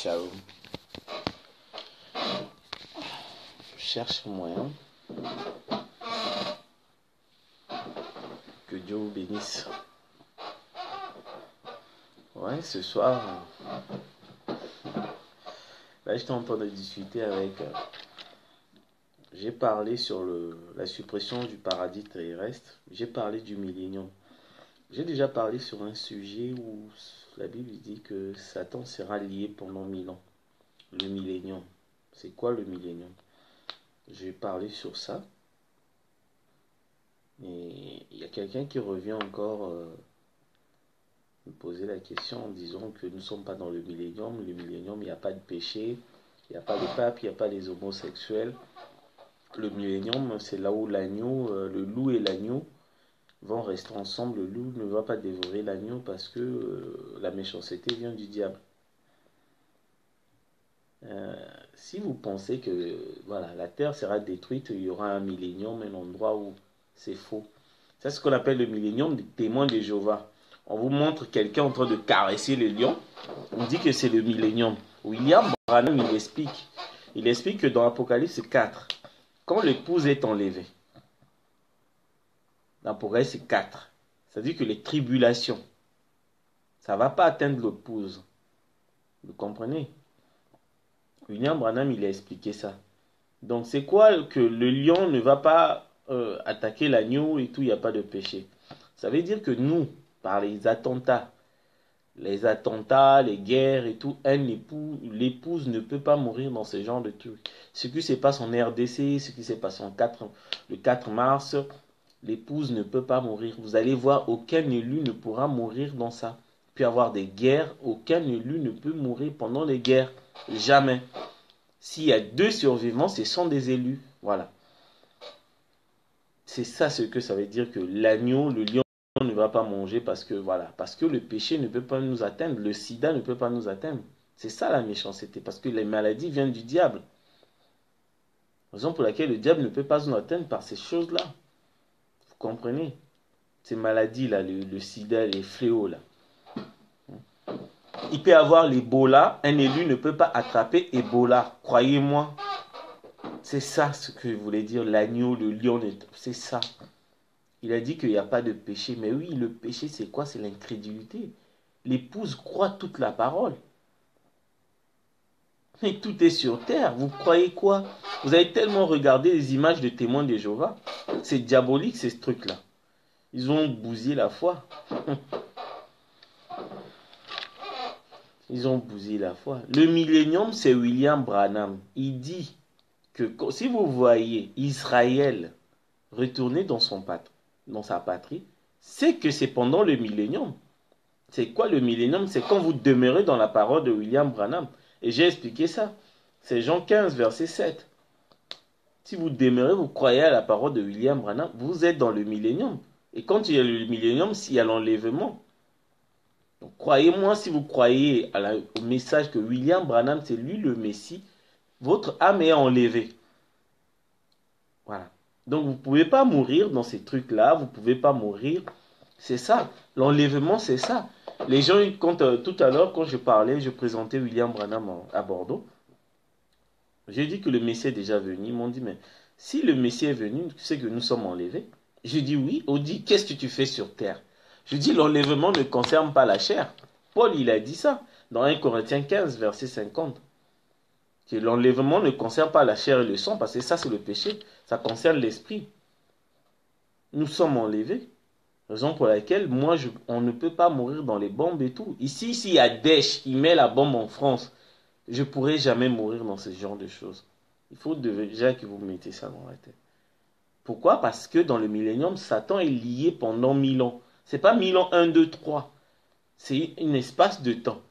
Shalom. Je cherche un moyen. Que Dieu vous bénisse. Ouais, ce soir, là, j'étais en train de discuter avec. J'ai parlé sur la suppression du paradis terrestre. J'ai parlé du millénium. J'ai déjà parlé sur un sujet où la Bible dit que Satan sera lié pendant 1000 ans. Le millénium. C'est quoi le millénium? J'ai parlé sur ça. Et il y a quelqu'un qui revient encore me poser la question en disant que nous ne sommes pas dans le millénium. Le millénium, il n'y a pas de péché, il n'y a pas de pape, il n'y a pas les homosexuels. Le millénium, c'est là où l'agneau, le loup et l'agneau vont rester ensemble. Le loup ne va pas dévorer l'agneau parce que la méchanceté vient du diable. Si vous pensez que voilà, la terre sera détruite, il y aura un millénium, un endroit où c'est faux. C'est ce qu'on appelle le millénium des témoins de Jéhovah. On vous montre quelqu'un en train de caresser les lions. On dit que c'est le millénium. William Branham, il explique que dans Apocalypse 4, quand l'épouse est enlevée, dans Apocalypse 4, c'est-à-dire que les tribulations, ça ne va pas atteindre l'épouse. Vous comprenez? William Branham, il a expliqué ça. Donc c'est quoi que le lion ne va pas attaquer l'agneau et tout, il n'y a pas de péché. Ça veut dire que nous, par les attentats, les guerres et tout, l'épouse ne peut pas mourir dans ce genre de trucs. Ce qui se passe en RDC, ce qui s'est passé le 4 mars, l'épouse ne peut pas mourir. Vous allez voir, aucun élu ne pourra mourir dans ça. Il peut y avoir des guerres, aucun élu ne peut mourir pendant les guerres. Jamais. S'il y a 2 survivants, ce sont des élus. Voilà. C'est ça ce que ça veut dire que l'agneau, le lion ne va pas manger parce que voilà, parce que le péché ne peut pas nous atteindre, le sida ne peut pas nous atteindre. C'est ça la méchanceté, parce que les maladies viennent du diable. Raison pour laquelle le diable ne peut pas nous atteindre par ces choses-là. Vous comprenez? Ces maladies-là, le sida, les fléaux là. Il peut avoir l'Ebola, un élu ne peut pas attraper Ebola, croyez-moi. C'est ça ce que voulait dire l'agneau, le lion, c'est ça. Il a dit qu'il n'y a pas de péché. Mais oui, le péché, c'est quoi? C'est l'incrédulité. L'épouse croit toute la parole. Mais tout est sur terre. Vous croyez quoi? Vous avez tellement regardé les images de témoins de Jéhovah. C'est diabolique, ces trucs-là. Ils ont bousillé la foi. Ils ont bousillé la foi. Le millénium, c'est William Branham. Il dit que si vous voyez Israël retourner dans sa patrie, c'est que c'est pendant le millénium. C'est quoi le millénium? C'est quand vous demeurez dans la parole de William Branham. Et j'ai expliqué ça. C'est Jean 15, verset 7. Si vous demeurez, vous croyez à la parole de William Branham, vous êtes dans le millénium. Et quand il y a le millénium, il y a l'enlèvement. Donc croyez-moi, si vous croyez au message que William Branham, c'est lui le Messie, votre âme est enlevée. Voilà. Donc vous ne pouvez pas mourir dans ces trucs-là, vous ne pouvez pas mourir. C'est ça. L'enlèvement, c'est ça. Les gens, tout à l'heure, quand je parlais, je présentais William Branham à Bordeaux. J'ai dit que le Messie est déjà venu. Ils m'ont dit, mais si le Messie est venu, c'est que nous sommes enlevés. Je dis oui. On dit, qu'est-ce que tu fais sur terre? Je dis, l'enlèvement ne concerne pas la chair. Paul, il a dit ça dans 1 Corinthiens 15, verset 50. Que l'enlèvement ne concerne pas la chair et le sang, parce que ça, c'est le péché. Ça concerne l'esprit. Nous sommes enlevés. Raison pour laquelle, on ne peut pas mourir dans les bombes et tout. Ici, s'il y a Daesh qui met la bombe en France, je ne pourrai jamais mourir dans ce genre de choses. Il faut déjà que vous mettez ça dans la tête. Pourquoi? Parce que dans le millénium, Satan est lié pendant 1000 ans. Ce n'est pas 1000 ans, 1, 2, 3. C'est un espace de temps.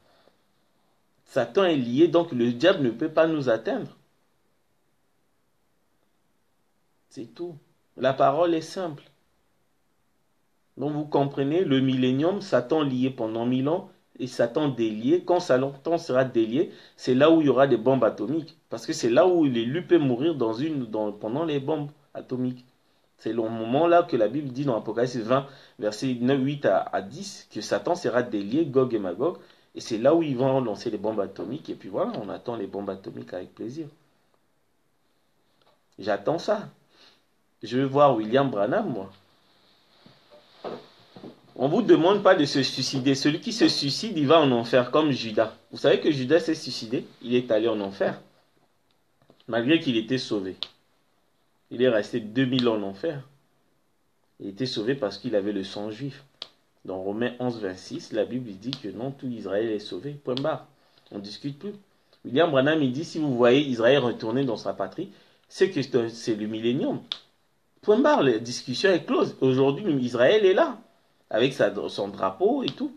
Satan est lié, donc le diable ne peut pas nous atteindre. C'est tout. La parole est simple. Donc vous comprenez, le millénium, Satan lié pendant 1000 ans et Satan délié. Quand Satan sera délié, c'est là où il y aura des bombes atomiques. Parce que c'est là où l'élu peut mourir pendant les bombes atomiques. C'est le moment là que la Bible dit dans Apocalypse 20, versets 8 à 10, que Satan sera délié, Gog et Magog, Et c'est là où ils vont lancer les bombes atomiques. Et puis voilà, on attend les bombes atomiques avec plaisir. J'attends ça. Je veux voir William Branham, moi. On ne vous demande pas de se suicider. Celui qui se suicide, il va en enfer, comme Judas. Vous savez que Judas s'est suicidé? Il est allé en enfer. Malgré qu'il était sauvé. Il est resté 2000 ans en enfer. Il était sauvé parce qu'il avait le sang juif. Dans Romains 11, 26, la Bible dit que non, tout Israël est sauvé. Point barre. On ne discute plus. William Branham, il dit, si vous voyez Israël retourner dans sa patrie, c'est que c'est le millénium. Point barre, la discussion est close. Aujourd'hui, Israël est là, avec son drapeau et tout.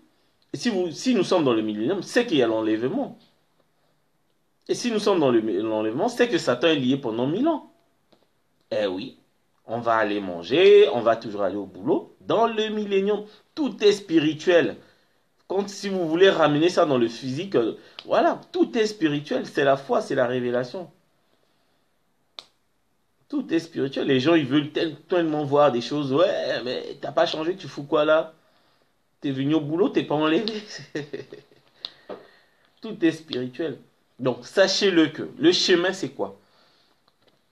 Et si nous sommes dans le millénium, c'est qu'il y a l'enlèvement. Et si nous sommes dans l'enlèvement, c'est que Satan est lié pendant 1000 ans. Eh oui, on va aller manger, on va toujours aller au boulot. Dans le millénium, tout est spirituel. Si vous voulez ramener ça dans le physique, voilà, tout est spirituel. C'est la foi, c'est la révélation. Tout est spirituel. Les gens, ils veulent tellement voir des choses. Ouais, mais t'as pas changé, tu fous quoi là? T'es venu au boulot, t'es pas enlevé. Tout est spirituel. Donc, sachez-le que le chemin, c'est quoi?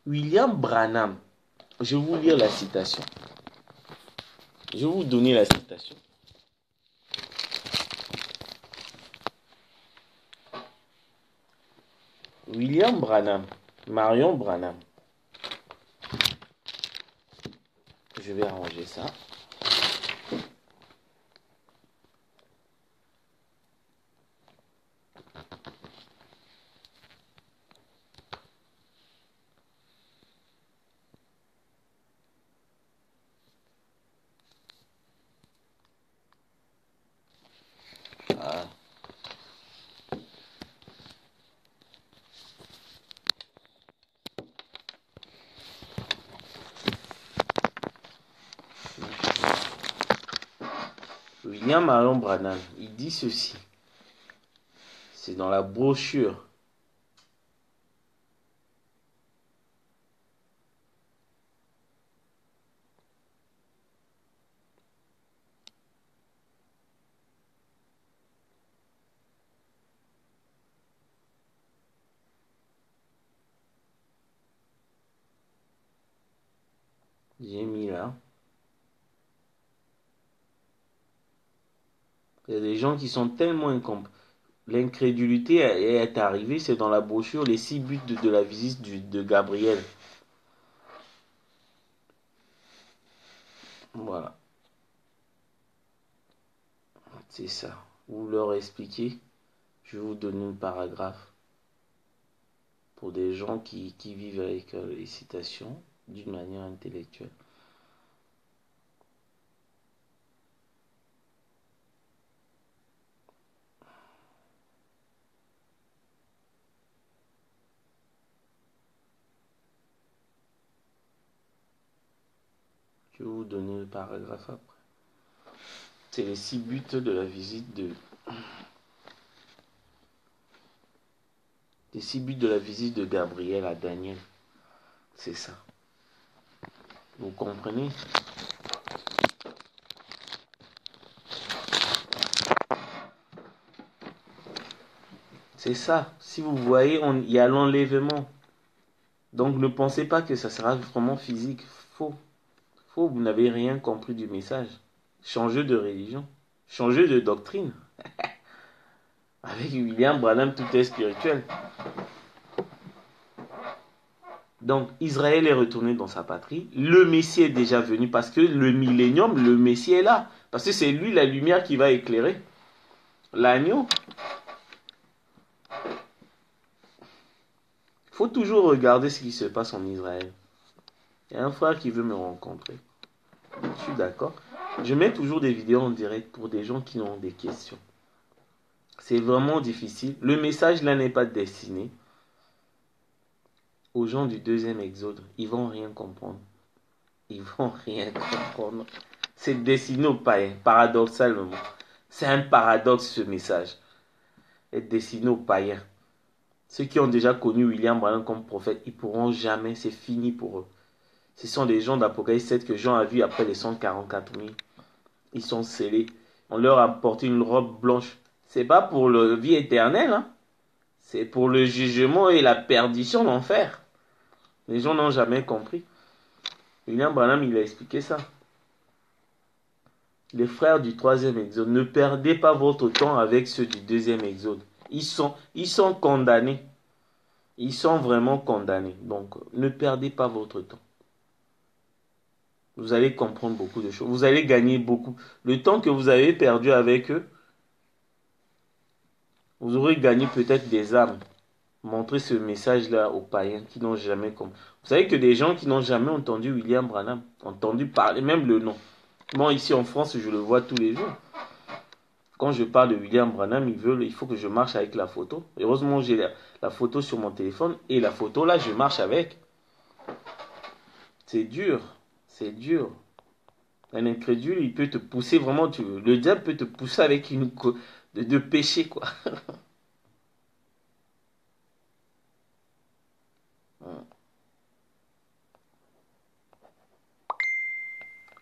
William Branham, je vais vous lire la citation. Je vais vous donner la citation. William Branham, Marion Branham. Je vais arranger ça. Ah. William Marion Branham, il dit ceci. C'est dans la brochure. J'ai mis là. Il y a des gens qui sont tellement incompétents. L'incrédulité est arrivée, c'est dans la brochure, les 6 buts de la visite de Gabriel. Voilà. C'est ça. Vous leur expliquez. Je vais vous donner un paragraphe pour des gens qui vivent avec les citations d'une manière intellectuelle. Je vais vous donner le paragraphe après. C'est les 6 buts de la visite de... Les 6 buts de la visite de Gabriel à Daniel. C'est ça. Vous comprenez? C'est ça. Si vous voyez, il y a l'enlèvement. Donc ne pensez pas que ça sera vraiment physique. Faux. Faux, vous n'avez rien compris du message. Changez de religion. Changez de doctrine. Avec William Branham, tout est spirituel. Donc, Israël est retourné dans sa patrie. Le Messie est déjà venu parce que le millénium, le Messie est là. Parce que c'est lui la lumière qui va éclairer. L'agneau. Il faut toujours regarder ce qui se passe en Israël. Il y a un frère qui veut me rencontrer. Je suis d'accord. Je mets toujours des vidéos en direct pour des gens qui ont des questions. C'est vraiment difficile. Le message là n'est pas destiné aux gens du deuxième exode. Ils vont rien comprendre. Ils vont rien comprendre. C'est destiné aux païens, paradoxalement. C'est un paradoxe ce message. Est destiné aux païens. Ceux qui ont déjà connu William Branham comme prophète, ils pourront jamais, c'est fini pour eux. Ce sont des gens d'Apocalypse 7 que Jean a vu après les 144 000. Ils sont scellés. On leur a porté une robe blanche. c'est pas pour la vie éternelle, hein. C'est pour le jugement et la perdition d'enfer. Les gens n'ont jamais compris. William Branham, il a expliqué ça. Les frères du troisième exode, ne perdez pas votre temps avec ceux du deuxième exode. Ils sont condamnés. Ils sont vraiment condamnés. Donc, ne perdez pas votre temps. Vous allez comprendre beaucoup de choses. Vous allez gagner beaucoup. Le temps que vous avez perdu avec eux, vous aurez gagné peut-être des âmes. Montrez ce message-là aux païens qui n'ont jamais compris. Vous savez que des gens qui n'ont jamais entendu William Branham, entendu parler, même le nom. Moi, ici en France, je le vois tous les jours. Quand je parle de William Branham, il faut que je marche avec la photo. Heureusement, j'ai la photo sur mon téléphone et la photo là, je marche avec. C'est dur. C'est dur. Un incrédule, il peut te pousser vraiment. Le diable peut te pousser avec de péché, quoi.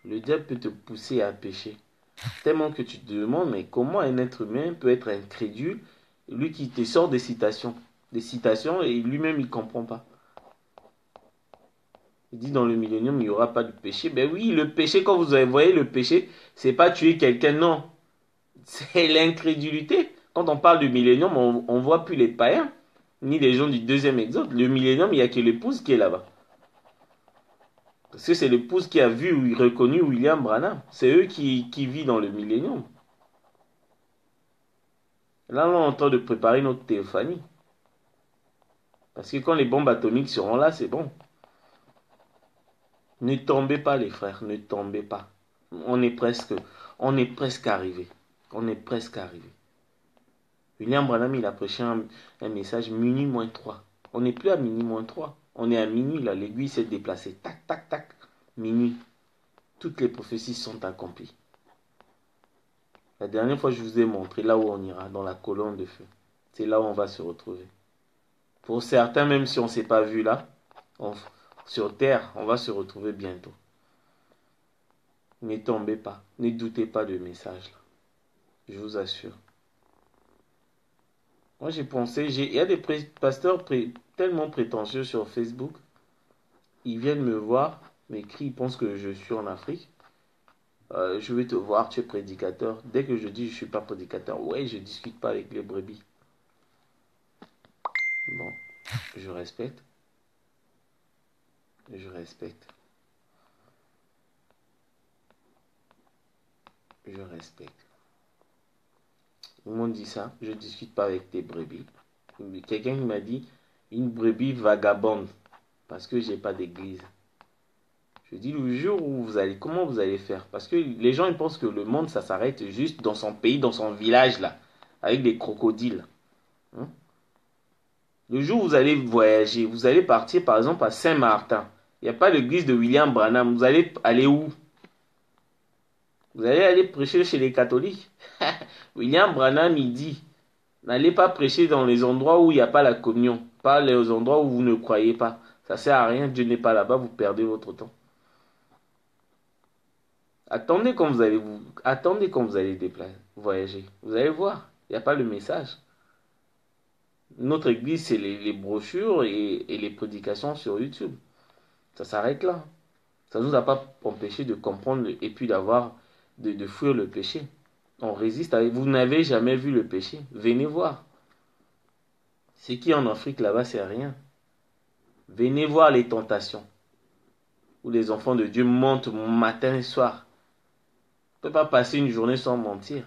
Le diable peut te pousser à pécher. Tellement que tu te demandes, mais comment un être humain peut être incrédule, lui qui te sort des citations. Des citations et lui-même il ne comprend pas. Il dit dans le millénium, il n'y aura pas de péché. Ben oui, le péché, quand vous voyez le péché, c'est pas tuer quelqu'un, non. C'est l'incrédulité. Quand on parle du millénium, on ne voit plus les païens, ni les gens du deuxième exode. Le millénium, il n'y a que l'épouse qui est là-bas. Parce que c'est l'épouse qui a vu ou reconnu William Branham. C'est eux qui vivent dans le millénium. Là, on est en train de préparer notre théophanie. Parce que quand les bombes atomiques seront là, c'est bon. Ne tombez pas, les frères, ne tombez pas. On est presque arrivé. On est presque arrivé. William Branham, il a prêché un message minuit moins 3. On n'est plus à minuit moins 3. On est à minuit, là. L'aiguille s'est déplacée. Tac, tac, tac. Minuit. Toutes les prophéties sont accomplies. La dernière fois, je vous ai montré là où on ira, dans la colonne de feu. C'est là où on va se retrouver. Pour certains, même si on ne s'est pas vu là, sur terre, on va se retrouver bientôt. Ne tombez pas, ne doutez pas du message là. Je vous assure. Moi j'ai pensé, il y a des pasteurs tellement prétentieux sur Facebook. Ils viennent me voir, m'écrivent, ils pensent que je suis en Afrique. Je vais te voir, tu es prédicateur. Dès que je dis je ne suis pas prédicateur, ouais, je ne discute pas avec les brebis. Bon, je respecte. Je respecte. Je respecte. Ils m'ont dit ça, je ne discute pas avec tes brebis. Quelqu'un m'a dit, une brebis vagabonde, parce que j'ai pas d'église. Je dis, le jour où vous allez, comment vous allez faire? Parce que les gens, ils pensent que le monde, ça s'arrête juste dans son pays, dans son village, là, avec des crocodiles. Hein? Le jour où vous allez voyager, vous allez partir, par exemple, à Saint-Martin. Il n'y a pas d'église de William Branham. Vous allez aller où? Vous allez aller prêcher chez les catholiques. William Branham, il dit, n'allez pas prêcher dans les endroits où il n'y a pas la communion. Pas les endroits où vous ne croyez pas. Ça ne sert à rien, Dieu n'est pas là-bas, vous perdez votre temps. Attendez quand vous allez voyager. Vous allez voir, il n'y a pas le message. Notre église, c'est les brochures et les prédications sur YouTube. Ça s'arrête là. Ça ne nous a pas empêché de comprendre et puis de fuir le péché. On résiste avec. Vous n'avez jamais vu le péché. Venez voir. Ce qui est en Afrique là-bas, c'est rien. Venez voir les tentations. Où les enfants de Dieu mentent matin et soir. On ne peut pas passer une journée sans mentir.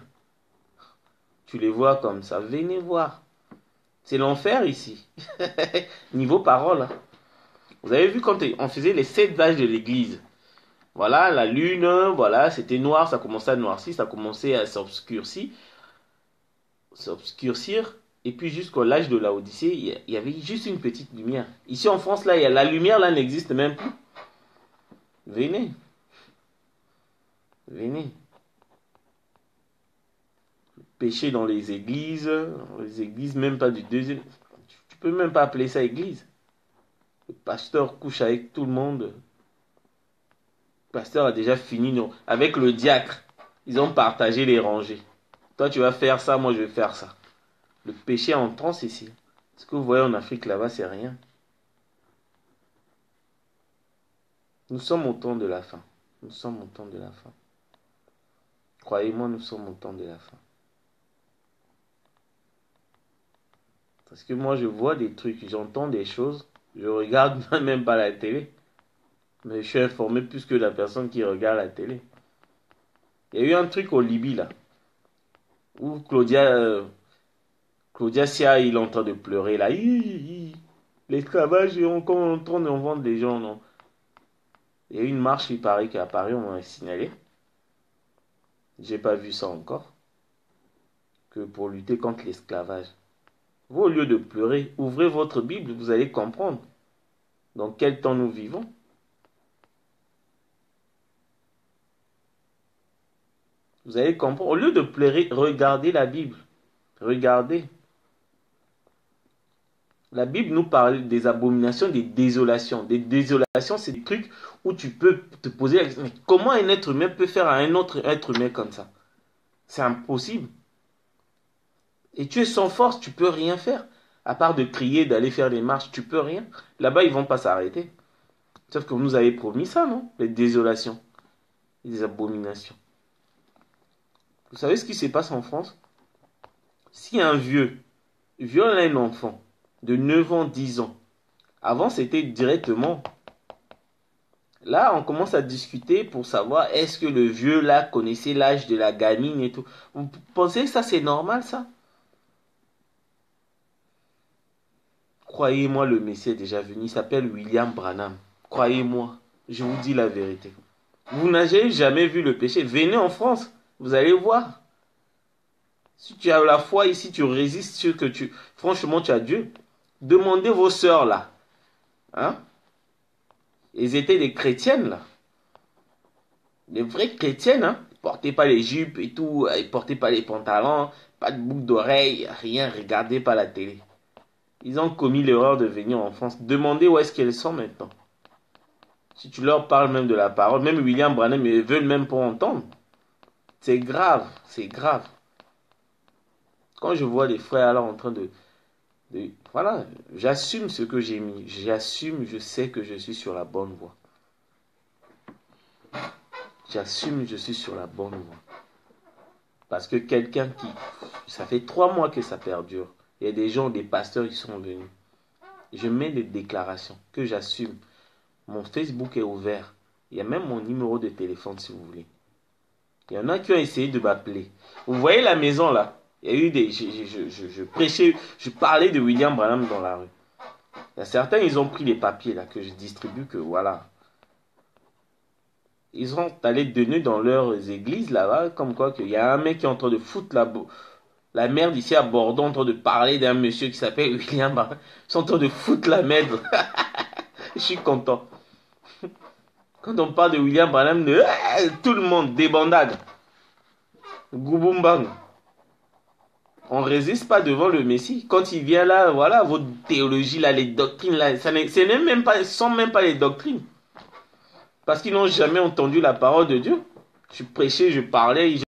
Tu les vois comme ça. Venez voir. C'est l'enfer ici. Niveau parole. Hein. Vous avez vu quand on faisait les 7 âges de l'église. Voilà, la lune, voilà, c'était noir, ça commençait à noircir, ça commençait à s'obscurcir. Et puis jusqu'à l'âge de l'Odyssée, il y avait juste une petite lumière. Ici en France, là, la lumière là n'existe même plus. Venez. Venez. Péché dans les églises même pas du deuxième. Tu peux même pas appeler ça église. Le pasteur couche avec tout le monde. Le pasteur a déjà fini avec le diacre. Ils ont partagé les rangées. Toi, tu vas faire ça, moi, je vais faire ça. Le péché en transe ici. Ce que vous voyez en Afrique là-bas, c'est rien. Nous sommes au temps de la fin. Nous sommes au temps de la fin. Croyez-moi, nous sommes au temps de la fin. Parce que moi, je vois des trucs, j'entends des choses, je regarde même pas la télé. Mais je suis informé plus que la personne qui regarde la télé. Il y a eu un truc au Libye, là, où Claudia Sia, il est en train de pleurer, là. L'esclavage, on est en train de vendre des gens, non. Il y a eu une marche, il paraît, qui est à Paris, on m'a signalé. J'ai pas vu ça encore. Que pour lutter contre l'esclavage. Vous, au lieu de pleurer, ouvrez votre Bible, vous allez comprendre dans quel temps nous vivons. Vous allez comprendre. Au lieu de pleurer, regardez la Bible. Regardez. La Bible nous parle des abominations, des désolations. Des désolations, c'est des trucs où tu peux te poser la question, mais comment un être humain peut faire à un autre être humain comme ça? C'est impossible. Et tu es sans force, tu peux rien faire. À part de crier, d'aller faire des marches, tu peux rien. Là-bas, ils vont pas s'arrêter. Sauf que vous nous avez promis ça, non? Les désolations, les abominations. Vous savez ce qui se passe en France? Si un vieux viole un enfant de 9 ans, 10 ans, avant c'était directement. Là, on commence à discuter pour savoir est-ce que le vieux là connaissait l'âge de la gamine et tout. Vous pensez que ça c'est normal ça? Croyez-moi, le Messie est déjà venu. Il s'appelle William Branham. Croyez-moi, je vous dis la vérité. Vous n'avez jamais vu le péché. Venez en France, vous allez voir. Si tu as la foi ici, tu résistes sur que tu... Franchement, tu as Dieu. Demandez vos sœurs là. Hein? Elles étaient des chrétiennes là. Des vraies chrétiennes, hein? Ils portaient pas les jupes et tout. Ils portaient pas les pantalons. Pas de boucle d'oreille. Rien. Regardez pas la télé. Ils ont commis l'erreur de venir en France. Demandez où est-ce qu'elles sont maintenant. Si tu leur parles même de la parole, même William Branham, ils veulent même pas entendre. C'est grave, c'est grave. Quand je vois les frères là en train voilà, j'assume ce que j'ai mis. J'assume, je sais que je suis sur la bonne voie. J'assume, je suis sur la bonne voie. Parce que quelqu'un qui... Ça fait 3 mois que ça perdure. Il y a des gens, des pasteurs qui sont venus. Je mets des déclarations que j'assume. Mon Facebook est ouvert. Il y a même mon numéro de téléphone si vous voulez. Il y en a qui ont essayé de m'appeler. Vous voyez la maison là? Il y a eu des... Je prêchais, je parlais de William Branham dans la rue. Il y a certains, ils ont pris les papiers là que je distribue, que voilà. Ils sont allés donner dans leurs églises là-bas, comme quoi qu'il y a un mec qui est en train de foutre la merde ici à Bordeaux, en train de parler d'un monsieur qui s'appelle William Branham. Ils sont en train de foutre la merde. Je suis content. Quand on parle de William Branham, tout le monde, débandade. Gouboum-bang. On ne résiste pas devant le Messie. Quand il vient là, voilà, votre théologie là, les doctrines là, ce sont même pas les doctrines. Parce qu'ils n'ont jamais entendu la parole de Dieu. Je prêchais, je parlais,